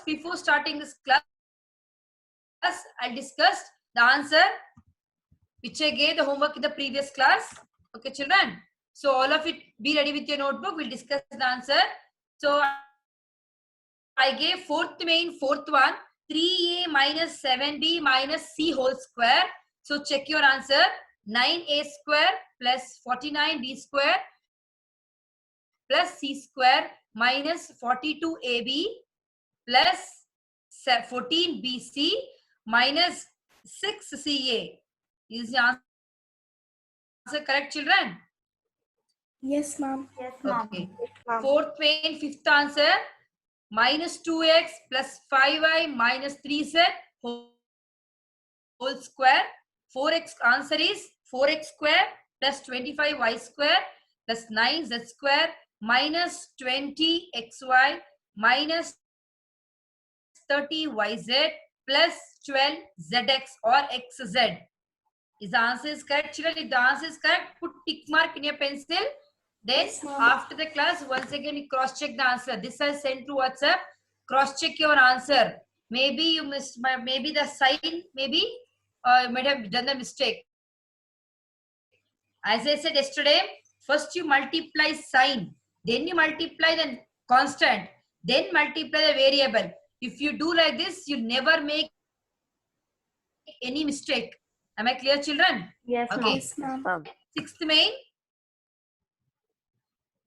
first, before starting this class, I'll discuss the answer which I gave the homework in the previous class. Okay, children. So all of it, be ready with your notebook. We'll discuss the answer. So I gave fourth one, 3a minus 7b minus c whole square. So check your answer. 9a square plus 49b square plus c square minus 42ab plus 14bc minus 6ca. Is the answer correct, children? Yes, ma'am. Yes, ma'am. Okay. Yes, ma'am. Fourth main, fifth answer, minus 2x plus 5y minus 3z whole square. 4x answer is 4x square plus 25y square plus 9z square minus 20xy minus 30yz plus 12zx or xz. Is the answer is correct, children? If the answer is correct, put tick mark in your pencil. Then Yes, ma'am. after the class, once again you cross check the answer. This I sent to WhatsApp. Cross check your answer. Maybe you missed, maybe the sign, maybe you might have done the mistake. As I said yesterday, first you multiply sign, then you multiply the constant, then multiply the variable. If you do like this, you never make any mistake. Am I clear, children? Yes, ma'am. Okay. Yes, ma'am. Sixth main,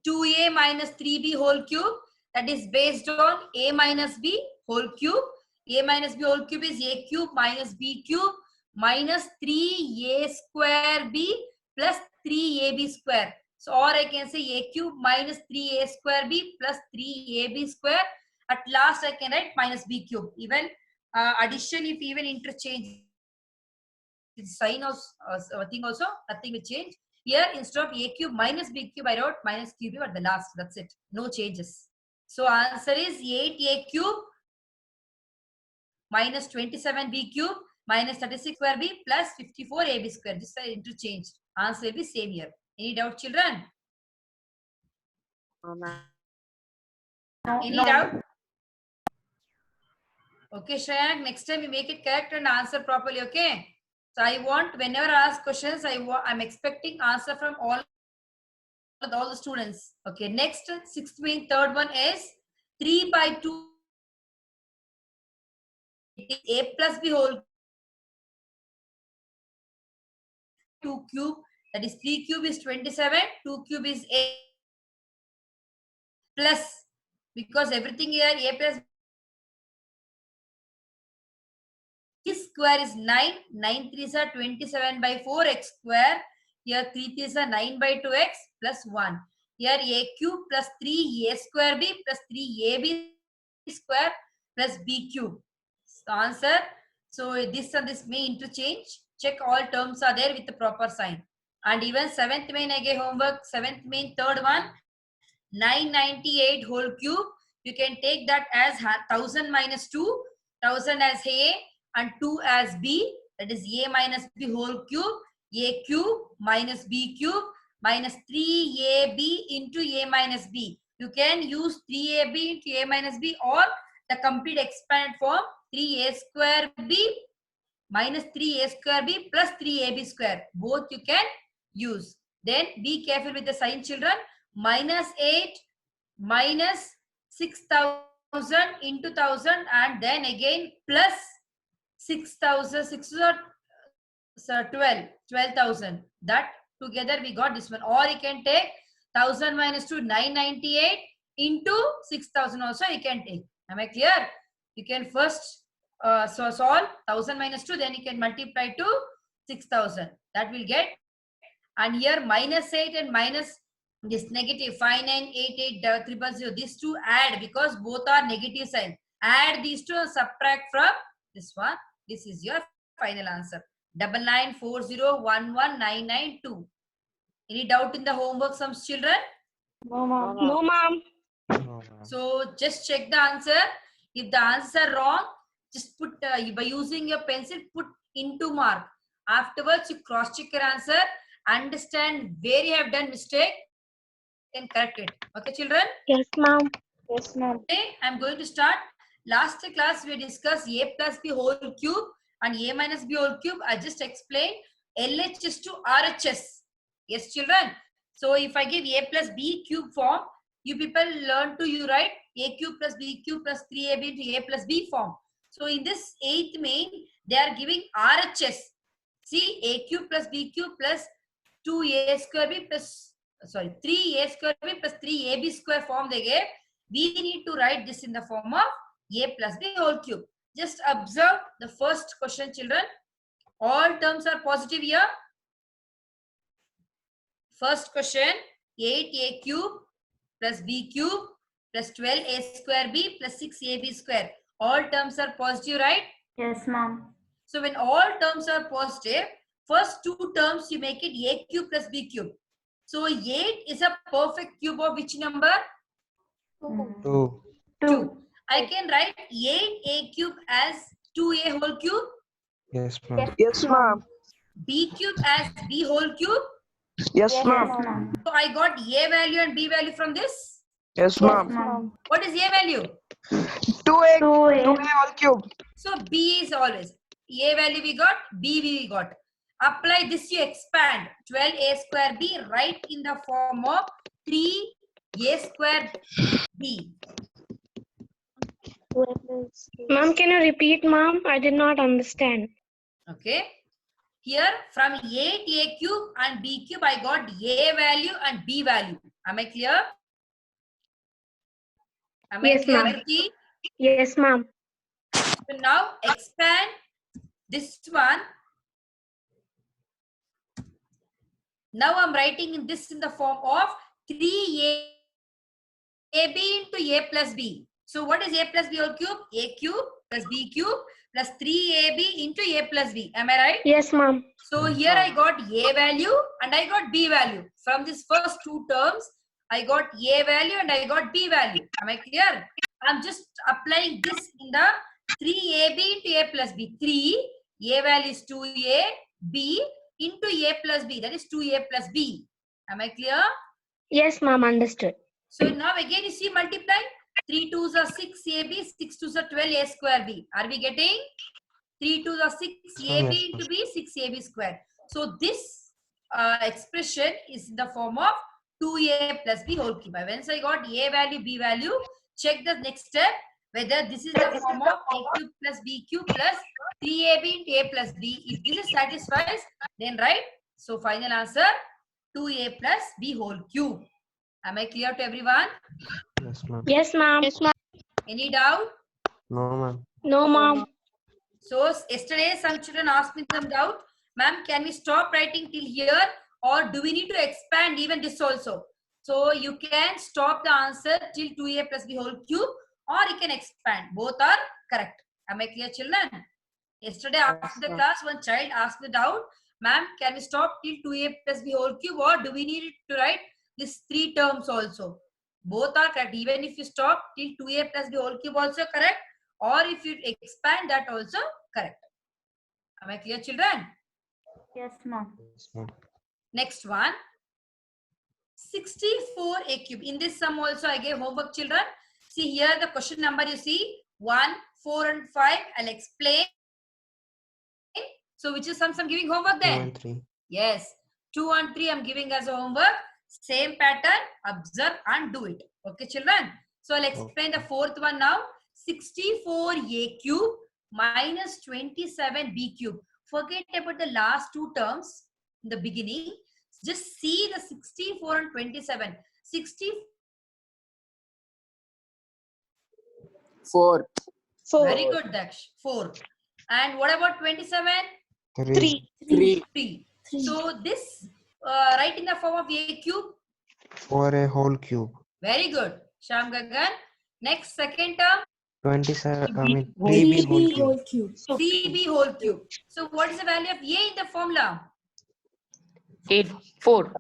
2a minus 3b whole cube, that is based on a minus b whole cube. A minus b whole cube is a cube minus b cube minus 3a square b plus 3ab square. So, or I can say a cube minus 3a square b plus 3ab square. At last I can write minus b cube. Even addition, if even interchange sign of thing also, nothing will change. Here, instead of a cube minus b cube, I wrote minus cube at the last. That's it. No changes. So, answer is 8a cube minus 27b cube minus 36 square b plus 54ab square. This is interchanged. Answer will be same here. Any doubt, children? Any No. doubt? Okay, Shreyank, next time you make it correct and answer properly, okay? So I want, whenever I ask questions, I'm expecting answer from all the students. Okay, next, sixth main, third one is 3 by 2. It is a plus b whole 2 cube. That is 3 cube is 27, 2 cube is a plus, because everything here a plus b square is 9. 9 3s are 27 by 4x square. Here 3 3s are 9 by 2x plus 1. Here a cube plus 3a square b plus 3ab square plus b cube. So answer. So this and this may interchange. Check all terms are there with the proper sign. And even seventh main I gave homework. Seventh main, third one, 998 whole cube. You can take that as 1000 minus 2. 1000 as a and 2 as b. That is a minus b whole cube. A cube minus b cube minus 3ab into a minus b. You can use 3ab into a minus b or the complete expanded form 3a square b minus 3a square b plus 3ab square. Both you can use. Then be careful with the sign, children. Minus 8 minus 6000 into 1000 and then again plus 6000. 12,000. That together we got this one. Or you can take 1000 minus 2, 998 into 6000 also you can take. Am I clear? You can first solve 1000 minus 2, then you can multiply to 6000. That will get. And here minus 8 and minus this negative 5988 these two add because both are negative sign. Add these two and subtract from this one. This is your final answer. 9940119992. Any doubt in the homework, some children? No, ma'am. No, ma'am. So just check the answer. If the answer are wrong, just put by using your pencil, put into mark. Afterwards, you cross check your answer, understand where you have done mistake, and correct it. Okay, children? Yes, ma'am. Yes, ma'am. Okay, I'm going to start. Last class we discussed a plus b whole cube and a minus b whole cube. I just explained LHS to RHS. Yes, children. So if I give a plus b cube form, you people learn to you write a cube plus b cube plus 3ab into a plus b form. So in this 8th main, they are giving RHS. See, a cube plus b cube plus 2a square b plus, sorry, 3a square b plus 3ab square form they gave. We need to write this in the form of a plus b whole cube. Just observe the first question, children. All terms are positive here. First question, 8a cube plus b cube plus 12a square b plus 6ab square. All terms are positive, right? Yes, ma'am. So when all terms are positive, first two terms you make it a cube plus b cube. So 8 is a perfect cube of which number? 2. 2. I can write 8a cube as 2a whole cube. Yes, ma'am. Yes, ma'am. B cube as b whole cube. Yes, Yes, ma'am. ma'am. So I got a value and b value from this. Yes, Yes, ma'am. ma'am. What is a value? 2a 2a. whole cube. So b is always a value we got, b we got. Apply this, you expand 12a square b right in the form of 3a square b. Ma'am, can you repeat, ma'am? I did not understand. Okay. Here from 8a cube and b cube I got a value and b value. Am I clear? Am I Yes, clear, ma'am. Kirti? Yes, ma'am. So now expand this one. Now I'm writing this in the form of 3ab into a plus b. So what is a plus b whole cube? A cube plus b cube plus 3ab into a plus b. Am I right? Yes, ma'am. So here I got a value and I got b value. From these first two terms, I got a value and I got b value. Am I clear? I'm just applying this in the 3ab into a plus b. 3, a value is 2a, b into a plus b. That is 2a plus b. Am I clear? Yes, ma'am. Understood. So now again you see multiply. 3 2s are 6ab, 6 2s are 12a square b. Are we getting? 3 2s are 6ab Yes, into b, 6ab square. So this expression is in the form of 2a plus b whole cube. Once I got a value, b value, check the next step whether this is the form of a cube plus b cube plus 3ab into a plus b. If this is satisfies, then right. So final answer 2a plus b whole cube. Am I clear to everyone? Yes, ma'am. Yes, ma'am. Yes, ma'am. Any doubt? No, ma'am. No, ma'am. So yesterday some children asked me some doubt. Ma'am, can we stop writing till here or do we need to expand even this also? So you can stop the answer till 2a plus b whole cube or you can expand. Both are correct. Am I clear, children? Yesterday after the ma'am. class, one child asked the doubt. Ma'am, can we stop till 2a plus b whole cube or do we need to write these three terms also? Both are correct. Even if you stop till 2a plus b whole cube also correct. Or if you expand that also correct. Am I clear, children? Yes, ma'am. Yes, ma'am. Next one. 64a cube. In this sum also I gave homework, children. See here the question number you see 1, 4 and 5. I'll explain. So which is some giving homework 2 then? and 3. Yes. 2 and 3 I'm giving as a homework. Same pattern. Observe and do it. Okay, children. So I'll explain the fourth one now. 64a cube minus 27b cube. Forget about the last two terms in the beginning. Just see the 64 and 27. 4. Very good, Daksh. 4. And what about 27? 3. 3. So this write in the form of a cube. 4a whole cube. Very good. Sham Gagan. Next, second term. 27. I mean 3b 3b whole cube. 3b whole cube. So what is the value of a in the formula? 4.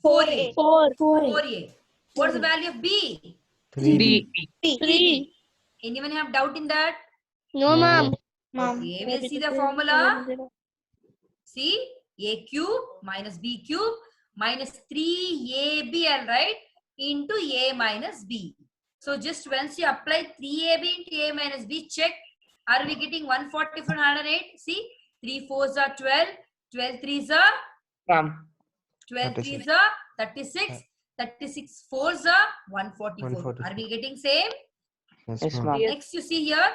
4a. 4. 4a. What is the value of b? 3b. 3. Anyone have doubt in that? No, ma'am. Okay, we'll see the formula. See, a cube minus b cube minus 3ab, I'll write, into a minus b. So just once you apply 3ab into a minus b, check. Are we getting 140 from 108? See, 3 4s are 12, 12 3s are Ma'am. 12 36. 3s are 36, 36 4s are 144. 144. Are we getting same? Yes, Yes, ma'am. ma'am. Next you see here,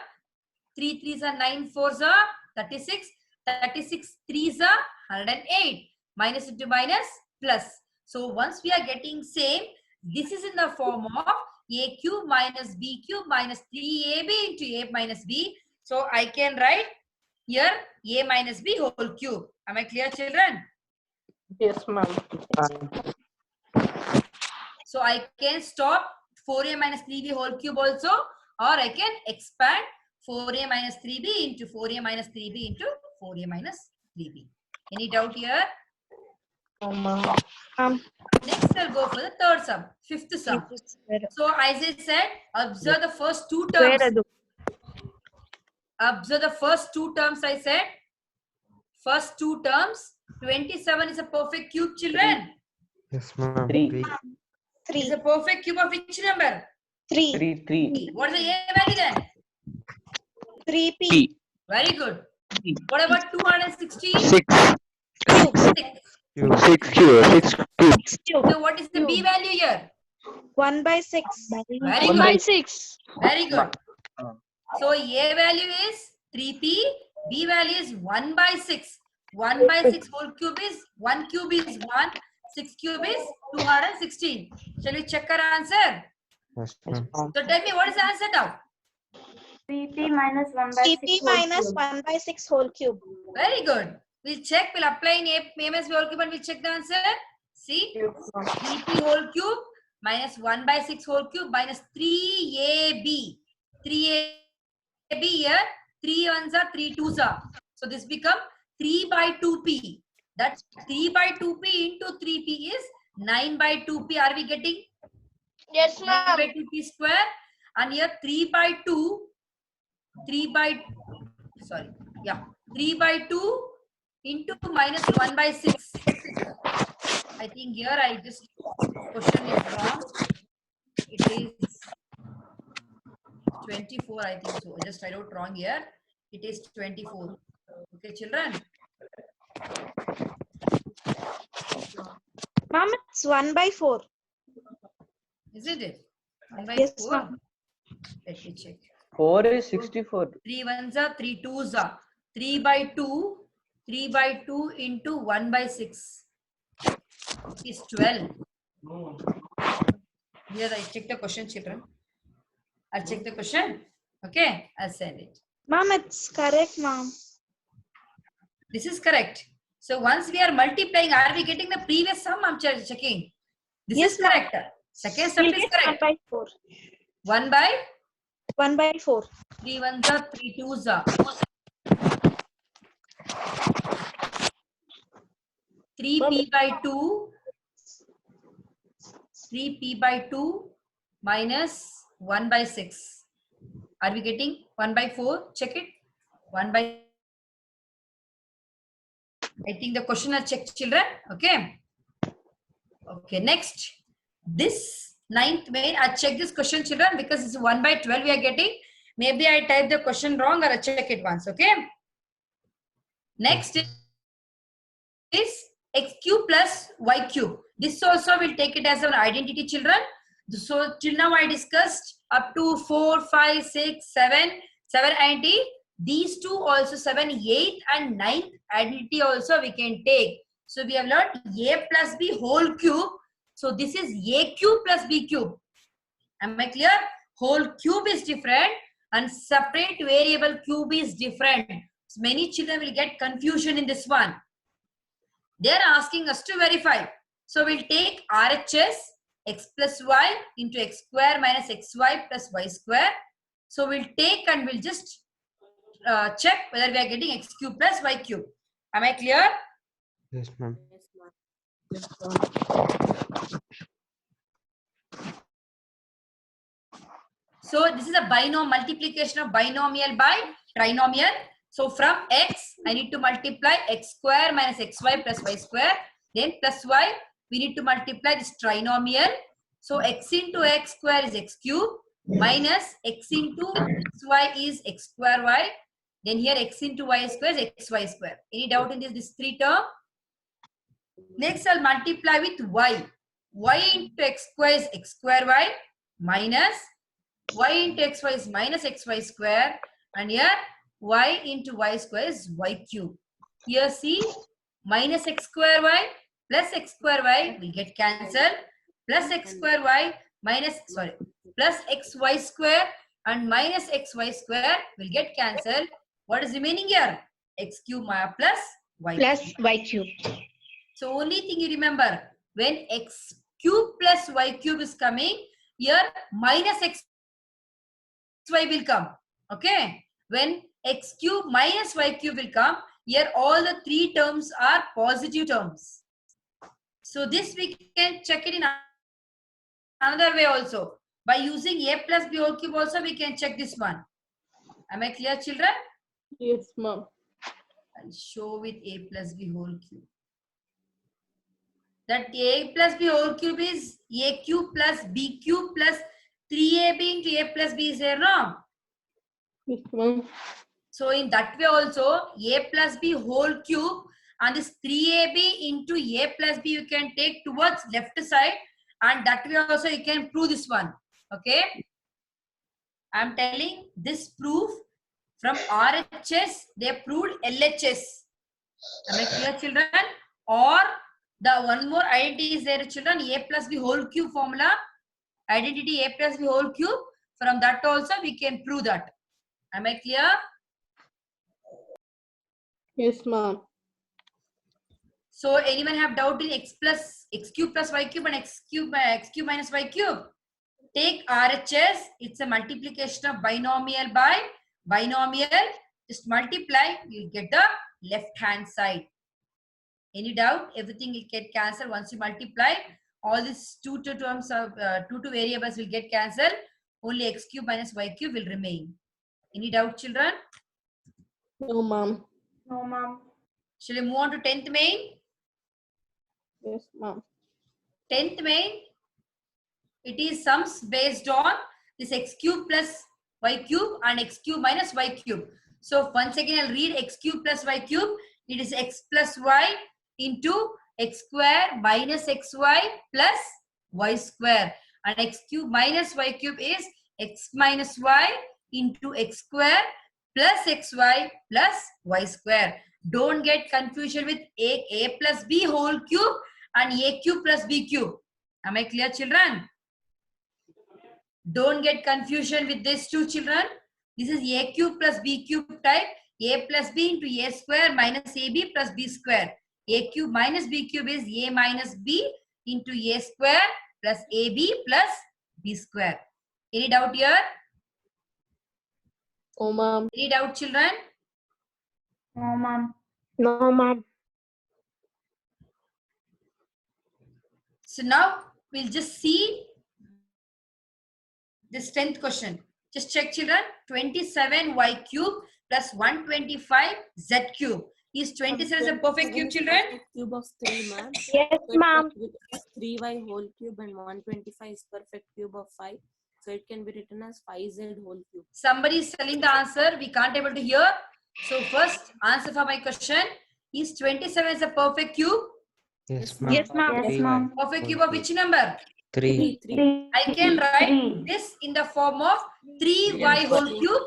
3 3s are 9, 4s are 36, 36 3s are 108. Minus into minus plus. So once we are getting same, this is in the form of a cube minus b cube minus 3ab into a minus b. So I can write here a minus b whole cube. Am I clear, children? Yes, ma'am. So I can stop 4a minus 3b whole cube also, or I can expand 4a minus 3b into 4a minus 3b into 4a minus 3b. Any doubt here? Next, I'll go for the third sum, fifth sum. So as I said, observe the first two terms. Observe the first two terms I said. First two terms, 27 is a perfect cube, children. Yes, ma'am. 3. It's a perfect cube of which number? 3. 3. What is the a value then? 3p. Very good. What about 216? 6 Cube. 6 cube 6 cube So what is the b value here? 1 by 6. Very 1 good. by 6. Very good. So a value is 3p, b value is 1 by 6. 1 by 6 whole cube is 1 cube is 1, 6 cube is 216. Shall we check our answer? Yes, ma'am. So tell me what is the answer now? 3p minus 1 by 6 3p whole minus cube. 1 by 6 whole cube. Very good. We'll check, we'll apply in a MSB whole cube and we'll check the answer. See, 3p whole cube minus 1 by 6 whole cube minus 3ab. 3ab here, 3 ones are 3 twos are. So this become 3 by 2p. That 3 by 2p into 3p is 9 by 2p. Are we getting? Yes, 9 by 2p square. And here 3 by 2, 3 by 2 into minus 1 by 6. I think here I just question is wrong. It is 24, I think so. Just I wrote wrong here. It is 24. Okay, children. Mom, it's 1 by 4. Isn't it? 1 by Yes, 4. ma'am. Let me check. 4 is 64. 3 ones are 3 twos are. 3 by 2. 3 by 2 into 1 by 6 is 12. Here I check the question, children. I'll check the question. Okay, I'll send it. Mom, it's correct, mom. This is correct. So once we are multiplying, are we getting the previous sum? I'm checking. This Yes, is correct. Second step We'll is get 1 correct. by 4. 1 by 1 by 4. 3 ones are 3 twos are. 3p by 2. 3p by 2 minus 1 by 6. Are we getting 1 by 4? Check it. 1 by. I think the question are checked, children. Okay. Okay, next. This ninth main, I check this question, children, because it's 1 by 12 we are getting. Maybe I type the question wrong or I check it once. Okay. Next is x cube plus y cube. This also will take it as an identity, children. So till now I discussed up to 4, 5, 6, 7 identity. These two also 7, 8 and 9 identity also we can take. So we have learned a plus b whole cube. So this is a cube plus b cube. Am I clear? Whole cube is different and separate variable cube is different. So many children will get confusion in this one. They are asking us to verify. So we'll take RHS x plus y into x square minus xy plus y square. So we'll take and we'll just check whether we are getting x cube plus y cube. Am I clear? Yes, ma'am. So this is a binomial multiplication of binomial by trinomial. So from x, I need to multiply x square minus xy plus y square. Then plus y, we need to multiply this trinomial. So x into x square is x cube. minus x into xy is x square y. Then here x into y square is xy square. Any doubt in this three term? Next I'll multiply with y. Y into x square is x square y minus y into xy is minus xy square, and here y into y square is y cube. Here see, minus x square y plus x square y will get cancelled, plus x square y minus, sorry, plus xy square and minus xy square will get cancelled. What is remaining here? X cube plus y cube. Plus y cube. So only thing you remember, when x cube plus y cube is coming, here minus xy will come. Okay. When x cube minus y cube will come, here all the three terms are positive terms. So this we can check it in another way also. By using a plus b whole cube also we can check this one. Am I clear, children? Yes, ma'am. I'll show with a plus b whole cube. That a plus b whole cube is a cube plus b cube plus 3ab into a plus b is there, no? Yes, ma'am. So in that way also, a plus b whole cube and this 3ab into a plus b you can take towards left side, and that way also you can prove this one. Okay. I am telling this proof from RHS, they proved LHS. Am I clear, children? Or the one more identity is there, children, a plus b whole cube formula. Identity a plus b whole cube. From that also we can prove that. Am I clear? Yes, ma'am. So anyone have doubt in x cube plus y cube and x cube minus y cube? Take RHS. It's a multiplication of binomial by binomial. Just multiply, you get the left hand side. Any doubt? Everything will get cancelled once you multiply. All these two terms of two variables will get cancelled. Only x cube minus y cube will remain. Any doubt, children? No, ma'am. No, ma'am. Shall we move on to 10th main? Yes, ma'am. 10th main, it is sums based on this x cube plus y cube and x cube minus y cube. So once again I'll read x cube plus y cube. It is x plus y into x square minus xy plus y square, and x cube minus y cube is x minus y into x square plus xy plus y square. Don't get confusion with a plus b whole cube and a cube plus b cube. Am I clear, children? Don't get confusion with these two, children. This is a cube plus b cube type. A plus b into a square minus ab plus b square. A cube minus b cube is a minus b into a square plus ab plus b square. Any doubt here? Oh, ma'am. Any doubt, children? No, ma'am. No, ma'am. So now we'll just see this 10th question. Just check, children. 27y cube plus 125 z cube. Is 27 a perfect cube, children? Cube of 3, ma'am. Yes, ma'am. 3y whole cube and 125 is perfect cube of 5. So it can be written as 5z whole cube. Somebody is telling the answer. We can't able to hear. So first answer for my question. Is 27 is a perfect cube? Yes, ma'am. Yes, ma'am. Yes, ma'am. Perfect cube of which number? 3. 3. I can write 3. this in the form of 3y whole cube.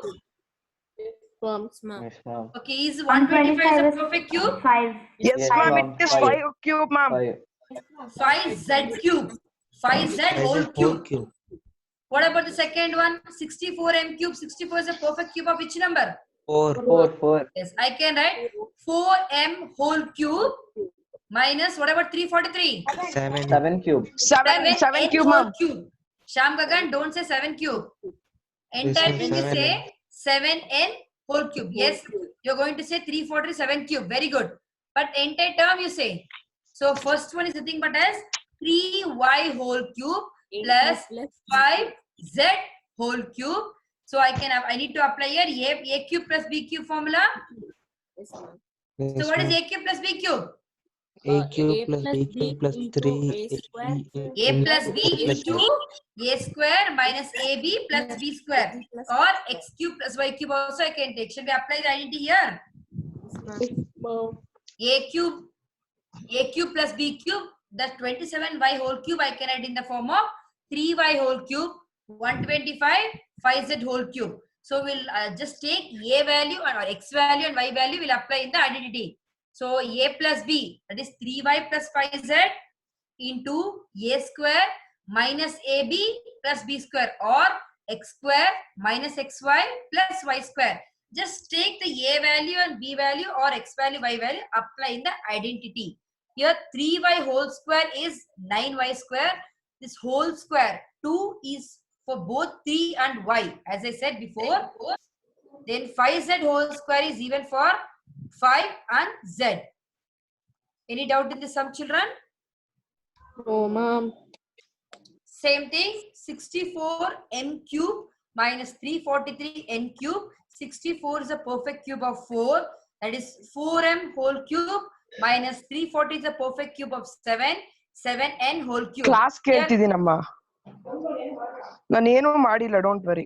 Ma'am. Yes, ma'am. Yes, ma'am. Okay, is 125 is a perfect cube? 5. Yes, ma'am. It is 5 cube, ma'am. 5z cube. 5z whole cube. What about the second one? 64m cube. 64 is a perfect cube of which number? 4. 4. Yes, I can write 4m whole cube minus what about 343? 7. 7 cube. 7 cube, ma'am. Cube. Sham Gagan, don't say 7 cube. Entire Yes, thing you ma'am, say 7n whole cube. Yes, you're going to say 347 cube. Very good. But entire term you say. So first one is nothing but as 3y whole cube plus 5z whole cube. So I need to apply here a cube plus b cube formula. Yes, ma'am. Yes, So what is ma'am. a cube plus b cube? A cube plus B B cube plus into 3 A square A plus B into A square minus AB plus B square, plus or X cube plus Y cube also I can take. Should we apply the identity here? Yes, ma'am. A cube plus B cube, that 27y whole cube I can write in the form of 3y whole cube, 125 5z whole cube. So we'll just take A value or X value and Y value, we'll apply in the identity. So A plus B, that is 3y plus 5z into A square minus AB plus B square, or X square minus XY plus Y square. Just take the A value and B value or X value, Y value, apply in the identity. Here 3y whole square is 9y square. This whole square 2 is for both 3 and y, as I said before. Then 5z whole square is even for 5 and z. Any doubt in this sum, children? No, ma'am. Same thing, 64m cube minus 343 n cube. 64 is a perfect cube of 4. That is 4m whole cube minus 340 is a perfect cube of 7. 7n whole cube. Class ಕೇಳ್ತಿದ್ದೀನಮ್ಮ ನಾನೇನು ಮಾಡಿಲ್ಲ don't worry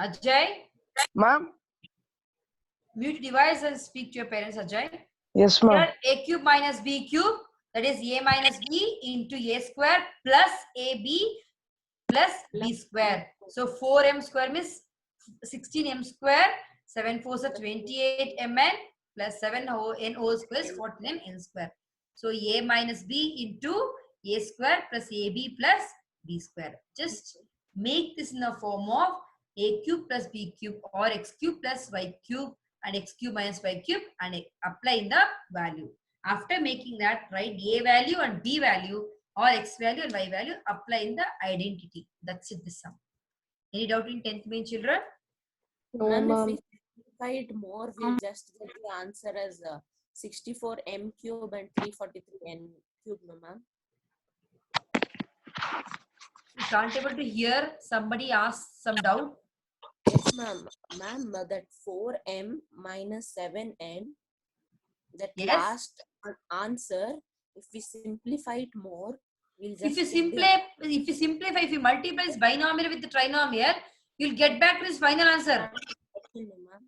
Ajay, ma'am mute device and speak to your parents, Ajay. Yes ma'am Here a cube minus b cube, that is a minus b into a square plus ab plus b square. So 4m square means 16m square, 7 4s are 28 mn plus 7 n whole square is 14m n square. So a minus b into a square plus ab plus b square. Just make this in the form of a cube plus b cube or x cube plus y cube and x cube minus y cube and apply in the value. After making that, write a value and b value or x value and y value, apply in the identity. That's it, this sum. Any doubt in 10th main, children? No, Ma'am, if ma'am. we simplify it more, we'll just get the answer as 64m cube and 343n cube, no, ma'am. You can't able to hear somebody ask some doubt. Yes, ma'am. Ma'am, that 4m minus 7n, that Yes. last answer, if we simplify it more, we'll just If you get the simplify, if you multiply this binomial with the trinomial, you'll get back to this final answer. question, no, ma'am.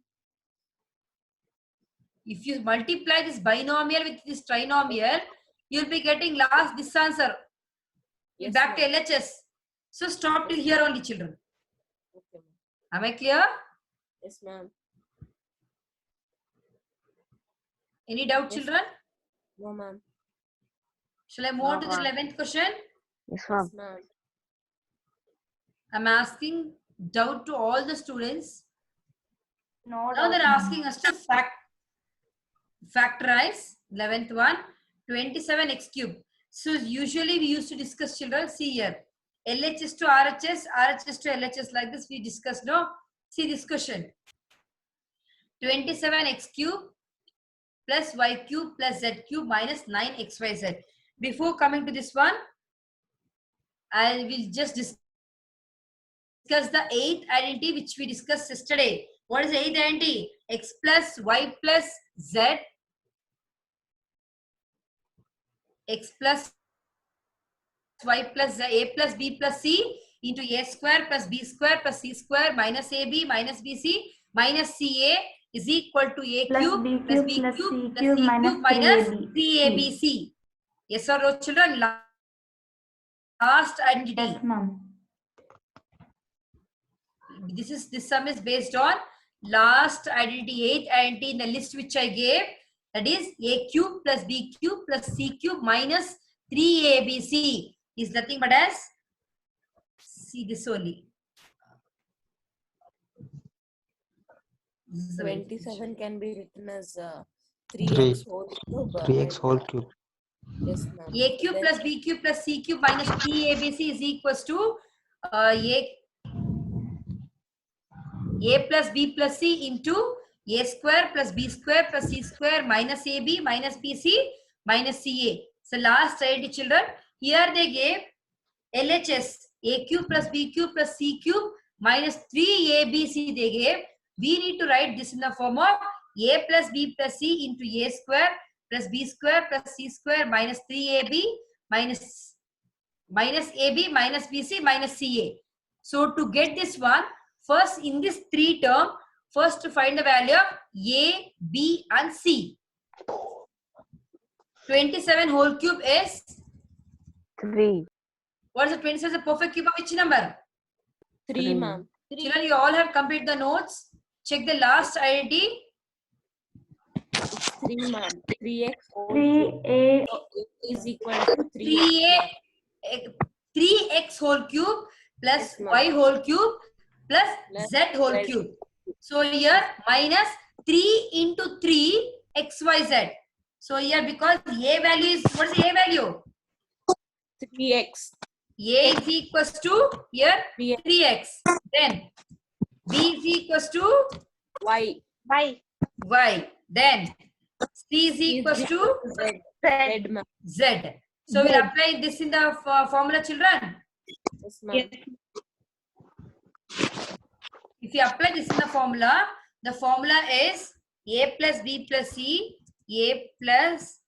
If you multiply this binomial with this trinomial, you'll be getting last this answer. Yes, Back to ma'am. LHS. So stop till here only, children. Okay, ma'am. Am I clear? Yes, ma'am. Any doubt, Yes. children? No, ma'am. Shall I move on No, to the ma'am. 11th question? Yes ma'am Yes, ma'am. I'm asking doubt to all the students. No Now doubt, they're ma'am. asking us to factorize 11th one, 27x cube. So usually we used to discuss, children, see here, LHS to RHS, RHS to LHS, like this we discussed, no? See this question. 27x cube plus y cube plus z cube minus 9xyz. Before coming to this one, I will just discuss the 8th identity which we discussed yesterday. What is the 8th identity? X plus y plus z, x plus y plus z, a plus b plus c into a square plus b square plus c square minus ab minus bc minus ca is equal to a Plus cube b plus cube b plus cube c plus cube c minus cube minus 3ab. 3abc. Yes or no, children? Last identity. Yes, ma'am. This sum is based on last identity, 8th identity in the list which I gave. That is a cube plus b cube plus c cube minus 3abc is nothing but as, see this only. This is the 27 can be written as 3. 3x whole cube. 3x whole cube. Yes, ma'am. a cube Then plus b cube plus c cube minus 3abc is equals to a plus b plus c into a square plus b square plus c square minus ab minus bc minus ca. So last identity, children, here they gave LHS a cube plus b cube plus c cube minus 3abc they gave. We need to write this in the form of a plus b plus c into a square plus b square plus c square minus 3ab minus ab minus bc minus ca. So to get this one, first in this 3 term, first to find the value of a, b and c. 27 whole cube is, 3. what is the 27 is the perfect cube of which number? 3, ma'am. Children, you all have completed the notes. Check the last identity. 3, ma'am. 3x whole 3a cube is equal to 3a 3x whole cube plus Yes, ma'am. y whole cube plus Plus z whole Z. cube. So here minus 3 into 3 xyz. So here because a value is, what is a value? 3x. A is equals to here 3x. 3x. Then b is equals to Y. y. Then c is equals to Z. Z, ma'am. z. So we'll apply this in the formula, children. Yes, ma'am. If you apply this in the formula is a plus b plus c, a plus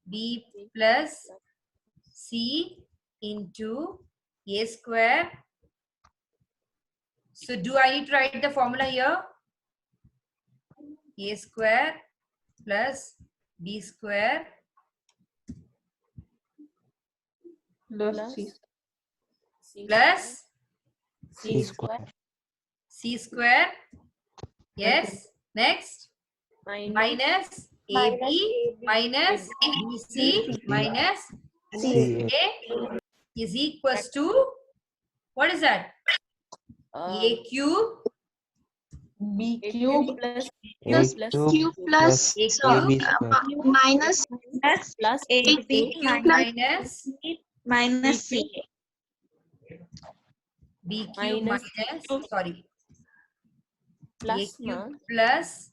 b plus c into a square. So do I need to write the formula here? A square plus b square Plus C. C plus C square. c square. Yes. Next. minus Minus ab minus bc minus C. a is equals to, what is that? A cube B A cube plus A plus cube plus A AB cube square. minus plus A cube minus minus c b cube Minus minus, sorry, a plus, cube ma'am. plus,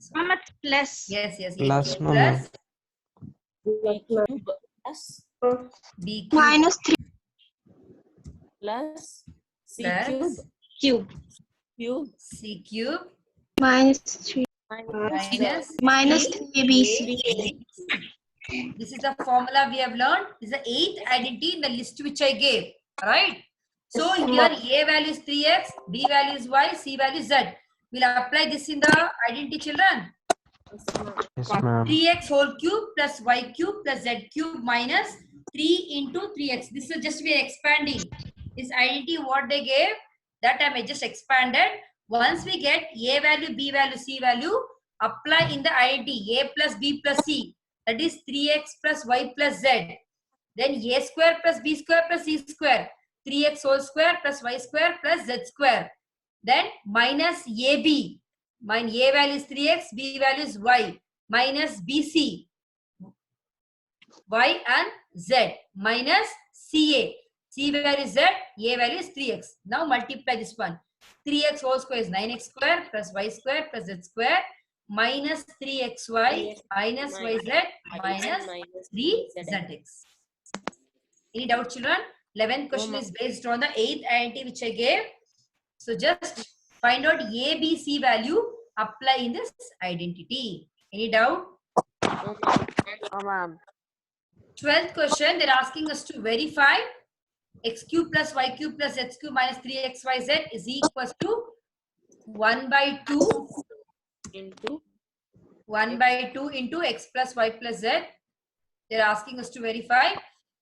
plus yes, a Plus, cube no, plus A cube plus b cube minus 3 plus C plus cube cube c cube minus 3 minus minus 3abc. This is the formula we have learned. This is the 8th identity in the list which I gave. Right? So here a value is 3x, b value is y, c value is z. We'll apply this in the identity, children. Yes, ma'am. 3x whole cube plus y cube plus z cube minus 3 into 3x. This is just we are expanding. This identity what they gave, that time I just expanded. Once we get a value, b value, c value, apply in the identity a plus b plus c. That is 3x plus y plus z. Then a square plus b square plus c square. 3x whole square plus y square plus z square. Then minus ab. Mine a value is 3x, b value is y. Minus bc. Y and z. Minus ca. C value is z, a value is 3x. Now multiply this one. 3x whole square is 9x square plus y square plus z square minus 3xy minus yz minus 3zx. Any doubt, children? 11th question is based on the 8th identity which I gave. So just find out A, B, C value, apply in this identity. Any doubt? Oh, ma'am. 12th question, they're asking us to verify x cube plus y cube plus z cube minus 3xyz is equals to 1 by 2 into 1 by 2 into x plus y plus z. They're asking us to verify.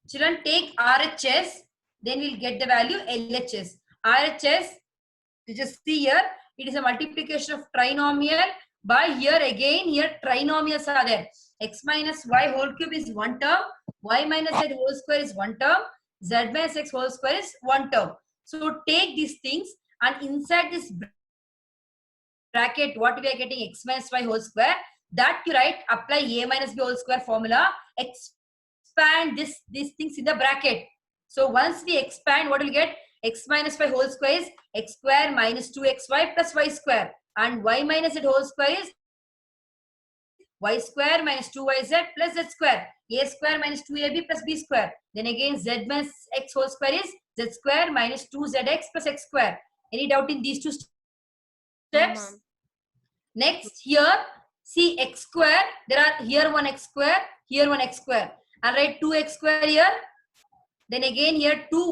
Children, take RHS, then we'll get the value LHS. RHS, you just see here, it is a multiplication of trinomial. By here again, here trinomials are there. X minus y whole cube is one term, y minus z whole square is one term, z minus x whole square is one term. So take these things and inside this bracket, what we are getting x minus y whole square, that you write, apply a minus b whole square formula, expand these things in the bracket. So once we expand, what will get? X minus y whole square is x square minus 2xy plus y square, and y minus z whole square is y square minus 2yz plus z square, a square minus 2ab plus b square. Then again z minus x whole square is z square minus 2zx plus x square. Any doubt in these two steps? Next here, See x square, there are here one x square, here one x square. I'll write 2x square here. Then again here 2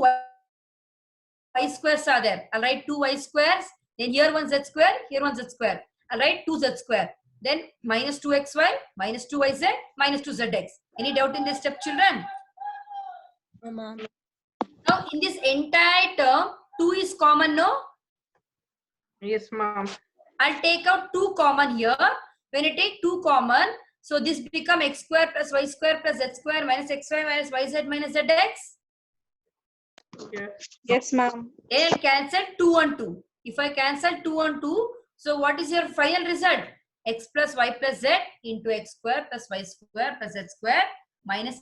y squares are there. I'll write 2 y squares. Then here one z square, here one z square. I'll write 2z square. Then minus 2xy, minus 2yz, minus 2zx. Any doubt in this step, children? No, ma'am. Now in this entire term, 2 is common, no? Yes, ma'am. I'll take out 2 common here. When I take 2 common, so this become x square plus y square plus z square minus xy minus yz minus zx. Yes, ma'am. Then I'll cancel 2 and 2. If I cancel 2 and 2, so what is your final result? X plus y plus z into x square plus y square plus z square minus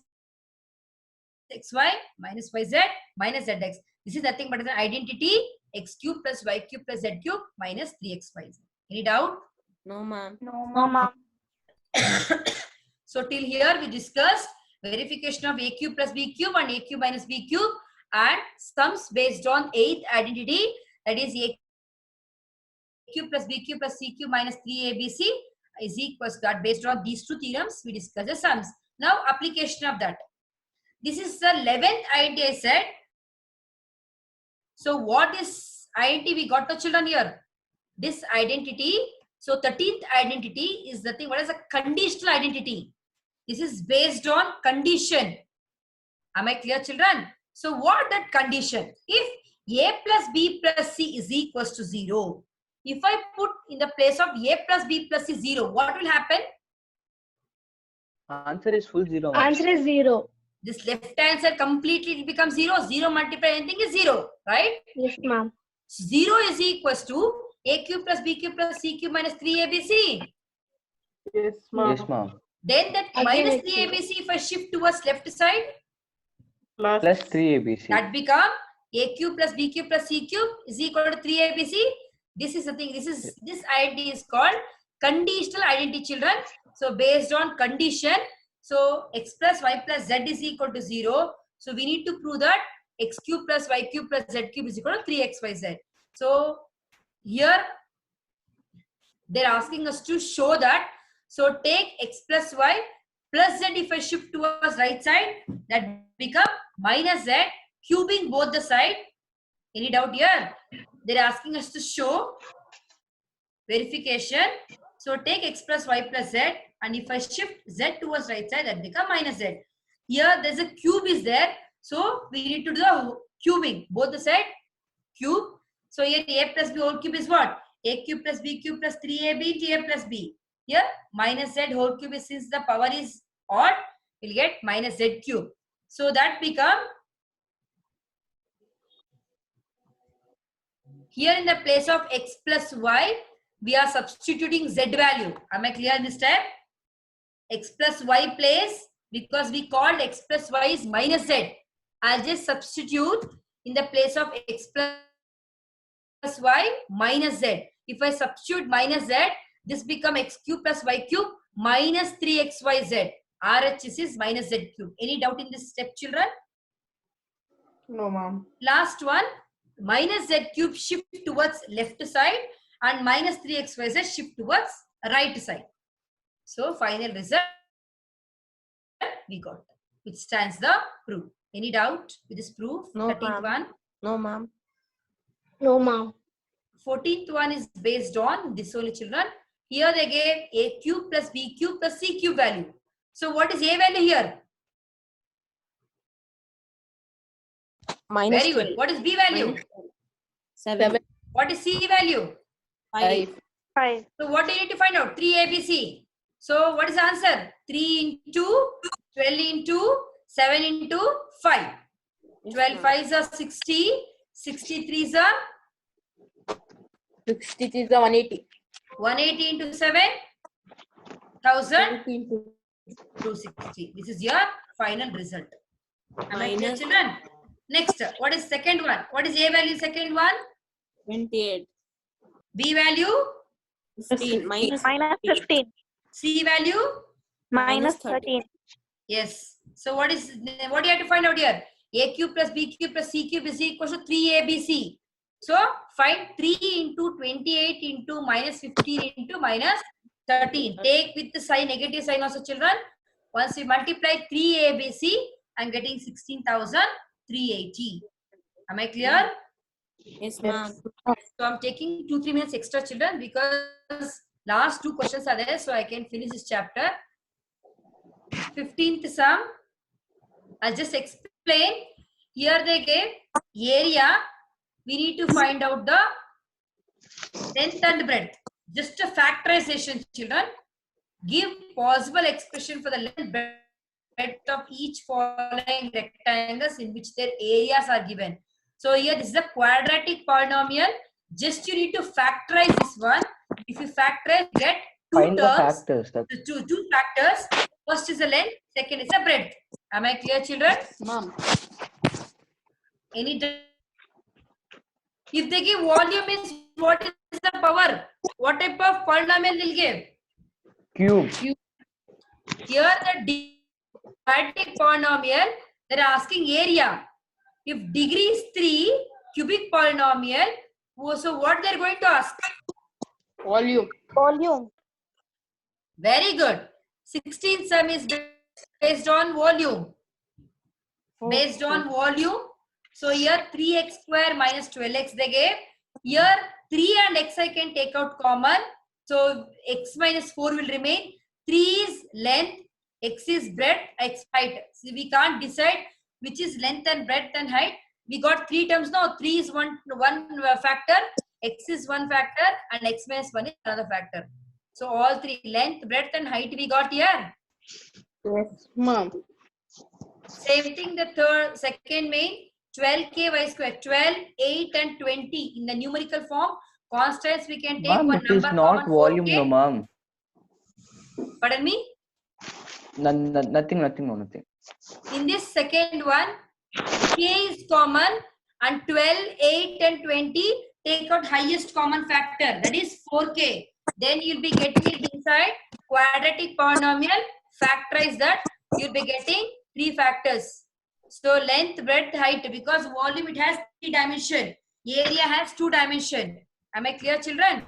xy minus yz minus zx. This is nothing but an identity x cube plus y cube plus z cube minus 3xyz. Any doubt? No, ma'am. No, ma'am. So till here we discussed verification of a cube plus b cube and a cube minus b cube and sums based on 8th identity, that is a cube plus b cube plus c cube minus 3abc is equals to that. Based on these two theorems we discuss the sums. Now application of that. This is the 11th identity I said. So what is identity we got the children here? This identity. So 13th identity is the thing. What is a conditional identity? This is based on condition. Am I clear, children? So what that condition? If a plus b plus c is equals to 0, if I put in the place of a plus b plus c 0, what will happen? Answer is full 0. Answer is 0. This left hand side completely becomes 0. 0 multiplied anything is 0, right? Yes, ma'am. 0 is equals to a cube plus b cube plus c cube minus 3abc. Yes, ma'am. Yes, ma'am. Then that Again, minus it's 3abc, if I shift towards left side, Plus. Plus 3ABC. that become a cube plus b cube plus c cube is equal to 3abc. This is the thing. This identity is called conditional identity, children. So based on condition, so x plus y plus z is equal to 0. So we need to prove that x cube plus y cube plus z cube is equal to 3xyz. So here they're asking us to show that. So take x plus y plus z, if I shift towards right side, that become minus z, cubing both the side. Any doubt here? They're asking us to show verification. So take x plus y plus z, and if I shift z towards right side, that become minus z. Here there's a cube is there, so we need to do the cubing both the side, cube. So here a plus b whole cube is what? A cube plus b cube plus 3ab into a plus b. Here minus z whole cube is, since the power is odd, we'll get minus z cube. So that become, here in the place of x plus y, we are substituting z value. Am I clear this time? X plus y place, because we called x plus y is minus z. I'll just substitute in the place of x plus y minus z. If I substitute minus z, this become x cube plus y cube minus 3xyz. RHS is minus z cube. Any doubt in this step, children? No, ma'am. Last one, minus z cube shift towards left side and minus 3xyz shift towards right side. So final result we got, which stands the proof. Any doubt with this proof? No, 13th ma'am. one. No, ma'am. No, ma'am. 14th one is based on this only, children. Here they gave a cube plus b cube plus c cube value. So what is a value here? Minus Very good. 12. What is b value? 7. What is c value? 5. 5. So what do you need to find out? 3abc. So what is the answer? 3 into 12 into 7 into 5. 12 5s are 60. 63s are 63 is 180. 180 into 7. 1000. 260. This is your final result. Am I clear, Minus children? Next, what is second one? What is a value second one? 28. B value? 15. Minus Minus 15. C value? Minus 13. Yes. So what do you have to find out here? A cube plus B cube plus C cube is equal to 3ABC. So find 3 into 28 into minus 15 into minus 13. Take with the sign, negative sign also, children. Once we multiply 3ABC, I'm getting 16,380. Am I clear? Yes, ma'am. So I'm taking 2-3 minutes extra, children, because last 2 questions are there, so I can finish this chapter. 15th sum. I'll just explain. Here they gave area. We need to find out the length and breadth. Just a factorization, children. Give possible expression for the length and breadth of each following rectangles in which their areas are given. So here this is a quadratic polynomial. Just you need to factorize this one. If you factorize, get Find the terms. factors. Two factors. First is the length, second is the breadth. Am I clear, children? Ma'am. Any if they give volume means what is the power? What type of polynomial will give? Cube. Here the quadratic polynomial, they are asking area. If degree is 3, cubic polynomial, so what they are going to ask? Volume. Volume. Very good. 16th sum is based on volume. Based on volume. So here 3x square minus 12x they gave. Here 3 and x I can take out common. So x minus 4 will remain. 3 is length, x is breadth, x height. So we can't decide which is length and breadth and height. We got 3 terms now. 3 is one factor, x is one factor, and x minus 1 is another factor. So all 3, length, breadth and height we got here. Yes, ma'am. Same thing the second main, 12k y square, 12, 8 and 20 in the numerical form. Constants we can take Ma'am, one it number is not common, volume, 4K. no, ma'am. Pardon me? Nothing. In this second one, k is common and 12, 8 and 20 take out highest common factor, that is 4k. Then you'll be getting it inside quadratic polynomial, factorize that, you'll be getting 3 factors. So length, breadth, height, because volume it has 3 dimension, area has 2 dimension. Am I clear, children?